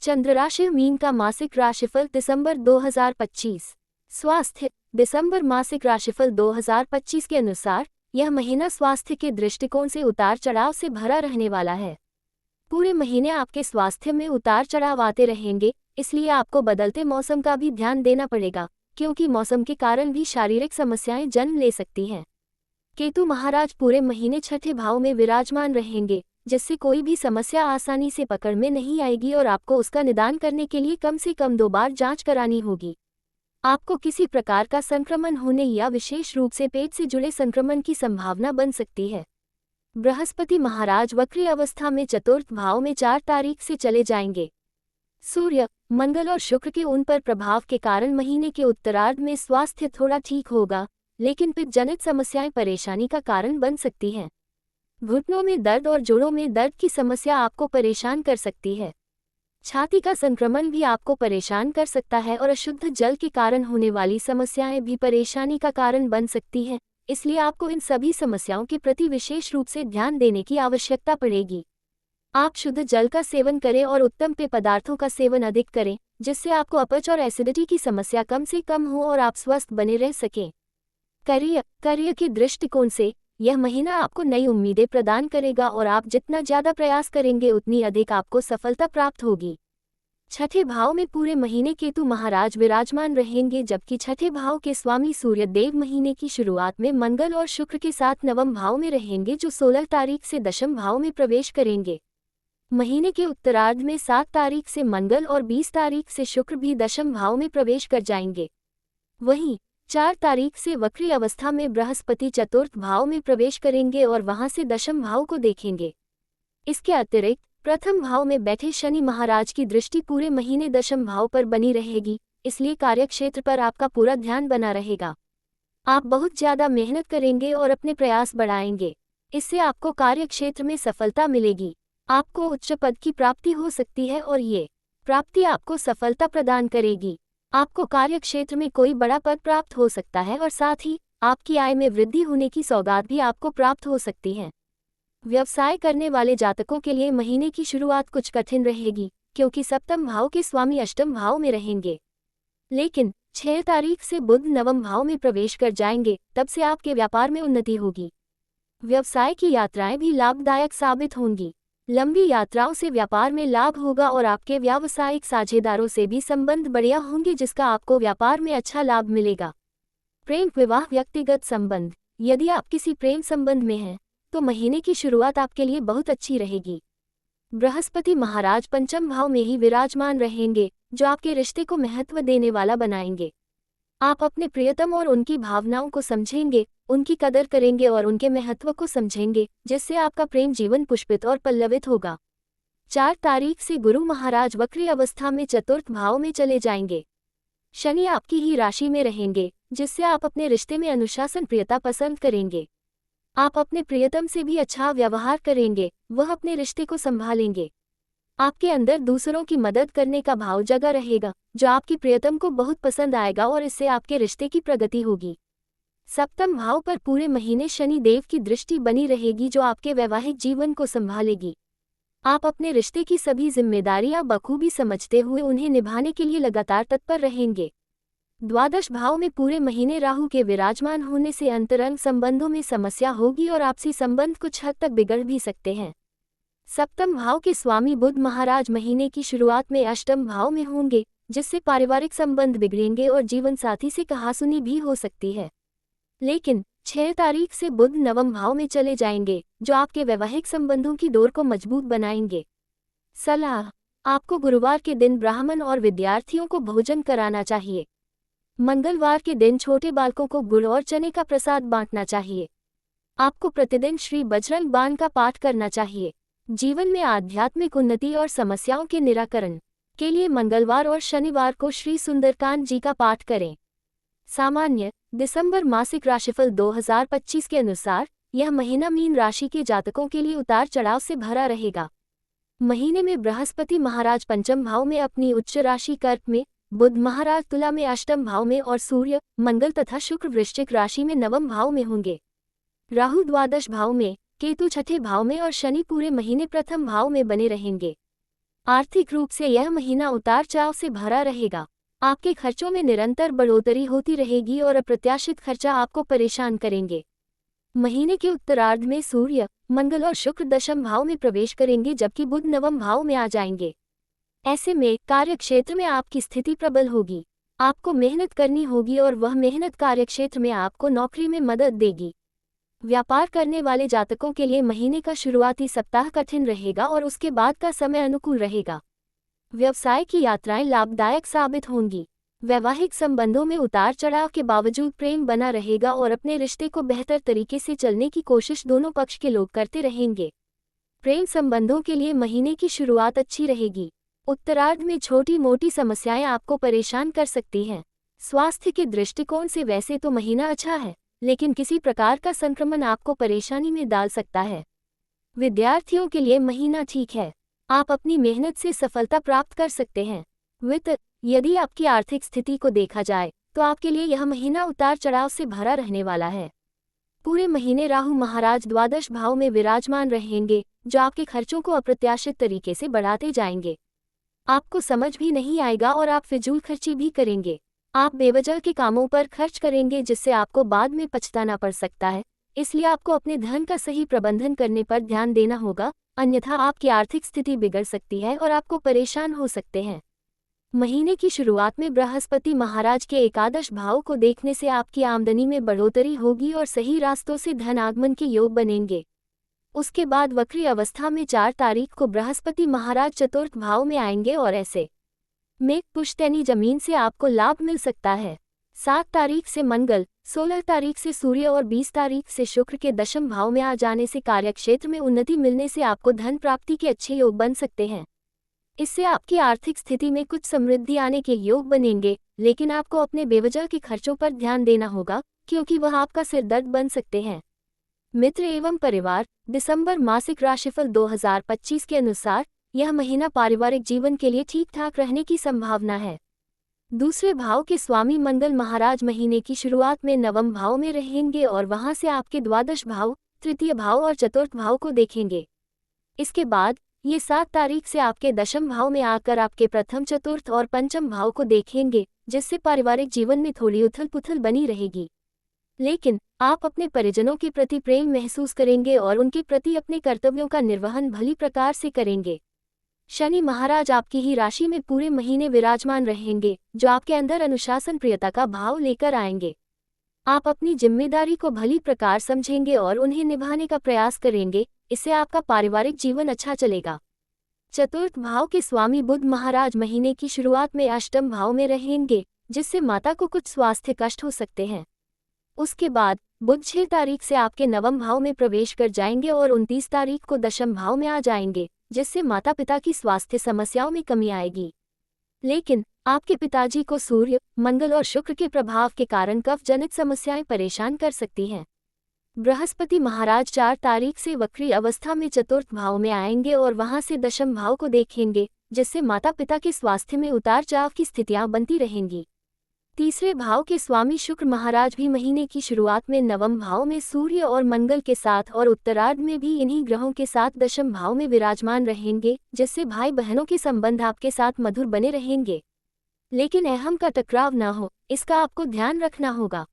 चंद्र राशि मीन का मासिक राशिफल दिसंबर 2025। स्वास्थ्य। दिसंबर मासिक राशिफल 2025 के अनुसार यह महीना स्वास्थ्य के दृष्टिकोण से उतार चढ़ाव से भरा रहने वाला है। पूरे महीने आपके स्वास्थ्य में उतार चढ़ाव आते रहेंगे, इसलिए आपको बदलते मौसम का भी ध्यान देना पड़ेगा, क्योंकि मौसम के कारण भी शारीरिक समस्याएं जन्म ले सकती हैं। केतु महाराज पूरे महीने छठे भाव में विराजमान रहेंगे, जिससे कोई भी समस्या आसानी से पकड़ में नहीं आएगी और आपको उसका निदान करने के लिए कम से कम 2 बार जांच करानी होगी। आपको किसी प्रकार का संक्रमण होने या विशेष रूप से पेट से जुड़े संक्रमण की संभावना बन सकती है। बृहस्पति महाराज वक्री अवस्था में चतुर्थ भाव में 4 तारीख से चले जाएंगे। सूर्य, मंगल और शुक्र के उन पर प्रभाव के कारण महीने के उत्तरार्ध में स्वास्थ्य थोड़ा ठीक होगा, लेकिन पित्त जनित समस्याएं परेशानी का कारण बन सकती हैं। घुटनों में दर्द और जोड़ों में दर्द की समस्या आपको परेशान कर सकती है। छाती का संक्रमण भी आपको परेशान कर सकता है और अशुद्ध जल के कारण होने वाली समस्याएं भी परेशानी का कारण बन सकती हैं, इसलिए आपको इन सभी समस्याओं के प्रति विशेष रूप से ध्यान देने की आवश्यकता पड़ेगी। आप शुद्ध जल का सेवन करें और उत्तम पेय पदार्थों का सेवन अधिक करें, जिससे आपको अपच और एसिडिटी की समस्या कम से कम हो और आप स्वस्थ बने रह सकें। कार्य के दृष्टिकोण से यह महीना आपको नई उम्मीदें प्रदान करेगा और आप जितना ज्यादा प्रयास करेंगे उतनी अधिक आपको सफलता प्राप्त होगी। छठे भाव में पूरे महीने केतु महाराज विराजमान रहेंगे, जबकि छठे भाव के स्वामी सूर्य देव महीने की शुरुआत में मंगल और शुक्र के साथ नवम भाव में रहेंगे, जो 16 तारीख से दशम भाव में प्रवेश करेंगे। महीने के उत्तरार्ध में 7 तारीख से मंगल और 20 तारीख से शुक्र भी दशम भाव में प्रवेश कर जाएंगे। वहीं 4 तारीख से वक्री अवस्था में बृहस्पति चतुर्थ भाव में प्रवेश करेंगे और वहां से दशम भाव को देखेंगे। इसके अतिरिक्त प्रथम भाव में बैठे शनि महाराज की दृष्टि पूरे महीने दशम भाव पर बनी रहेगी, इसलिए कार्यक्षेत्र पर आपका पूरा ध्यान बना रहेगा। आप बहुत ज्यादा मेहनत करेंगे और अपने प्रयास बढ़ाएंगे, इससे आपको कार्यक्षेत्र में सफलता मिलेगी। आपको उच्च पद की प्राप्ति हो सकती है और ये प्राप्ति आपको सफलता प्रदान करेगी। आपको कार्यक्षेत्र में कोई बड़ा पद प्राप्त हो सकता है और साथ ही आपकी आय में वृद्धि होने की सौगात भी आपको प्राप्त हो सकती है। व्यवसाय करने वाले जातकों के लिए महीने की शुरुआत कुछ कठिन रहेगी, क्योंकि सप्तम भाव के स्वामी अष्टम भाव में रहेंगे। लेकिन 6 तारीख से बुध नवम भाव में प्रवेश कर जाएंगे, तब से आपके व्यापार में उन्नति होगी। व्यवसाय की यात्राएं भी लाभदायक साबित होंगी। लंबी यात्राओं से व्यापार में लाभ होगा और आपके व्यावसायिक साझेदारों से भी संबंध बढ़िया होंगे, जिसका आपको व्यापार में अच्छा लाभ मिलेगा। प्रेम, विवाह, व्यक्तिगत संबंध। यदि आप किसी प्रेम संबंध में हैं तो महीने की शुरुआत आपके लिए बहुत अच्छी रहेगी। बृहस्पति महाराज पंचम भाव में ही विराजमान रहेंगे, जो आपके रिश्ते को महत्व देने वाला बनाएंगे। आप अपने प्रियतम और उनकी भावनाओं को समझेंगे, उनकी कदर करेंगे और उनके महत्व को समझेंगे, जिससे आपका प्रेम जीवन पुष्पित और पल्लवित होगा। 4 तारीख से गुरु महाराज वक्री अवस्था में चतुर्थ भाव में चले जाएंगे। शनि आपकी ही राशि में रहेंगे, जिससे आप अपने रिश्ते में अनुशासन प्रियता पसंद करेंगे। आप अपने प्रियतम से भी अच्छा व्यवहार करेंगे, वह अपने रिश्ते को संभालेंगे। आपके अंदर दूसरों की मदद करने का भाव जगा रहेगा, जो आपकी प्रियतम को बहुत पसंद आएगा और इससे आपके रिश्ते की प्रगति होगी। सप्तम भाव पर पूरे महीने शनि देव की दृष्टि बनी रहेगी, जो आपके वैवाहिक जीवन को संभालेगी। आप अपने रिश्ते की सभी जिम्मेदारियां बखूबी समझते हुए उन्हें निभाने के लिए लगातार तत्पर रहेंगे। द्वादश भाव में पूरे महीने राहु के विराजमान होने से अंतरंग संबंधों में समस्या होगी और आपसी संबंध कुछ हद तक बिगड़ भी सकते हैं। सप्तम भाव के स्वामी बुध महाराज महीने की शुरुआत में अष्टम भाव में होंगे, जिससे पारिवारिक संबंध बिगड़ेंगे और जीवन साथी से कहासुनी भी हो सकती है। लेकिन 6 तारीख से बुध नवम भाव में चले जाएंगे, जो आपके वैवाहिक संबंधों की डोर को मजबूत बनाएंगे। सलाह: आपको गुरुवार के दिन ब्राह्मण और विद्यार्थियों को भोजन कराना चाहिए। मंगलवार के दिन छोटे बालकों को गुड़ और चने का प्रसाद बांटना चाहिए। आपको प्रतिदिन श्री बजरंग बाण का पाठ करना चाहिए। जीवन में आध्यात्मिक उन्नति और समस्याओं के निराकरण के लिए मंगलवार और शनिवार को श्री सुंदरकांड जी का पाठ करें। सामान्य दिसंबर मासिक राशिफल 2025 के अनुसार यह महीना मीन राशि के जातकों के लिए उतार चढ़ाव से भरा रहेगा। महीने में बृहस्पति महाराज पंचम भाव में अपनी उच्च राशि कर्क में, बुध महाराज तुला में अष्टम भाव में और सूर्य, मंगल तथा शुक्र वृश्चिक राशि में नवम भाव में होंगे। राहु द्वादश भाव में, केतु छठे भाव में और शनि पूरे महीने प्रथम भाव में बने रहेंगे। आर्थिक रूप से यह महीना उतार चढ़ाव से भरा रहेगा। आपके खर्चों में निरंतर बढ़ोतरी होती रहेगी और अप्रत्याशित खर्चा आपको परेशान करेंगे। महीने के उत्तरार्ध में सूर्य, मंगल और शुक्र दशम भाव में प्रवेश करेंगे, जबकि बुध नवम भाव में आ जाएंगे। ऐसे में कार्यक्षेत्र में आपकी स्थिति प्रबल होगी। आपको मेहनत करनी होगी और वह मेहनत कार्यक्षेत्र में आपको नौकरी में मदद देगी। व्यापार करने वाले जातकों के लिए महीने का शुरुआती सप्ताह कठिन रहेगा और उसके बाद का समय अनुकूल रहेगा। व्यवसाय की यात्राएं लाभदायक साबित होंगी। वैवाहिक संबंधों में उतार चढ़ाव के बावजूद प्रेम बना रहेगा और अपने रिश्ते को बेहतर तरीके से चलने की कोशिश दोनों पक्ष के लोग करते रहेंगे। प्रेम संबंधों के लिए महीने की शुरुआत अच्छी रहेगी। उत्तरार्ध में छोटी मोटी समस्याएं आपको परेशान कर सकती हैं। स्वास्थ्य के दृष्टिकोण से वैसे तो महीना अच्छा है, लेकिन किसी प्रकार का संक्रमण आपको परेशानी में डाल सकता है। विद्यार्थियों के लिए महीना ठीक है। आप अपनी मेहनत से सफलता प्राप्त कर सकते हैं। वित्त, यदि आपकी आर्थिक स्थिति को देखा जाए तो आपके लिए यह महीना उतार चढ़ाव से भरा रहने वाला है। पूरे महीने राहु महाराज द्वादश भाव में विराजमान रहेंगे, जो आपके खर्चों को अप्रत्याशित तरीके से बढ़ाते जाएंगे। आपको समझ भी नहीं आएगा और आप फिजूल खर्ची भी करेंगे। आप बेवजह के कामों पर खर्च करेंगे, जिससे आपको बाद में पछताना पड़ सकता है। इसलिए आपको अपने धन का सही प्रबंधन करने पर ध्यान देना होगा, अन्यथा आपकी आर्थिक स्थिति बिगड़ सकती है और आपको परेशान हो सकते हैं। महीने की शुरुआत में बृहस्पति महाराज के एकादश भाव को देखने से आपकी आमदनी में बढ़ोतरी होगी और सही रास्तों से धन आगमन के योग बनेंगे। उसके बाद वक्री अवस्था में 4 तारीख को बृहस्पति महाराज चतुर्थ भाव में आएंगे और ऐसे में पुश्तैनी जमीन से आपको लाभ मिल सकता है। 7 तारीख से मंगल, 16 तारीख से सूर्य और 20 तारीख से शुक्र के दशम भाव में आ जाने से कार्यक्षेत्र में उन्नति मिलने से आपको धन प्राप्ति के अच्छे योग बन सकते हैं। इससे आपकी आर्थिक स्थिति में कुछ समृद्धि आने के योग बनेंगे, लेकिन आपको अपने बेवजह के खर्चों पर ध्यान देना होगा, क्योंकि वह आपका सिरदर्द बन सकते हैं। मित्र एवं परिवार, दिसंबर मासिक राशिफल 2025 के अनुसार यह महीना पारिवारिक जीवन के लिए ठीक ठाक रहने की संभावना है। दूसरे भाव के स्वामी मंगल महाराज महीने की शुरुआत में नवम भाव में रहेंगे और वहां से आपके द्वादश भाव, तृतीय भाव और चतुर्थ भाव को देखेंगे। इसके बाद ये 7 तारीख से आपके दशम भाव में आकर आपके प्रथम, चतुर्थ और पंचम भाव को देखेंगे, जिससे पारिवारिक जीवन में थोड़ी उथल पुथल बनी रहेगी। लेकिन आप अपने परिजनों के प्रति प्रेम महसूस करेंगे और उनके प्रति अपने कर्तव्यों का निर्वहन भली प्रकार से करेंगे। शनि महाराज आपकी ही राशि में पूरे महीने विराजमान रहेंगे, जो आपके अंदर अनुशासन प्रियता का भाव लेकर आएंगे। आप अपनी जिम्मेदारी को भली प्रकार समझेंगे और उन्हें निभाने का प्रयास करेंगे। इससे आपका पारिवारिक जीवन अच्छा चलेगा। चतुर्थ भाव के स्वामी बुध महाराज महीने की शुरुआत में अष्टम भाव में रहेंगे, जिससे माता को कुछ स्वास्थ्य कष्ट हो सकते हैं। उसके बाद बुध 6 तारीख से आपके नवम भाव में प्रवेश कर जाएंगे और 29 तारीख को दशम भाव में आ जाएंगे, जिससे माता पिता की स्वास्थ्य समस्याओं में कमी आएगी। लेकिन आपके पिताजी को सूर्य, मंगल और शुक्र के प्रभाव के कारण कफ जनित समस्याएं परेशान कर सकती हैं। बृहस्पति महाराज 4 तारीख से वक्री अवस्था में चतुर्थ भाव में आएंगे और वहां से दशम भाव को देखेंगे, जिससे माता पिता के स्वास्थ्य में उतार चढ़ाव की स्थितियां बनती रहेंगी। तीसरे भाव के स्वामी शुक्र महाराज भी महीने की शुरुआत में नवम भाव में सूर्य और मंगल के साथ और उत्तरार्ध में भी इन्हीं ग्रहों के साथ दशम भाव में विराजमान रहेंगे, जिससे भाई बहनों के संबंध आपके साथ मधुर बने रहेंगे। लेकिन अहम का टकराव न हो, इसका आपको ध्यान रखना होगा।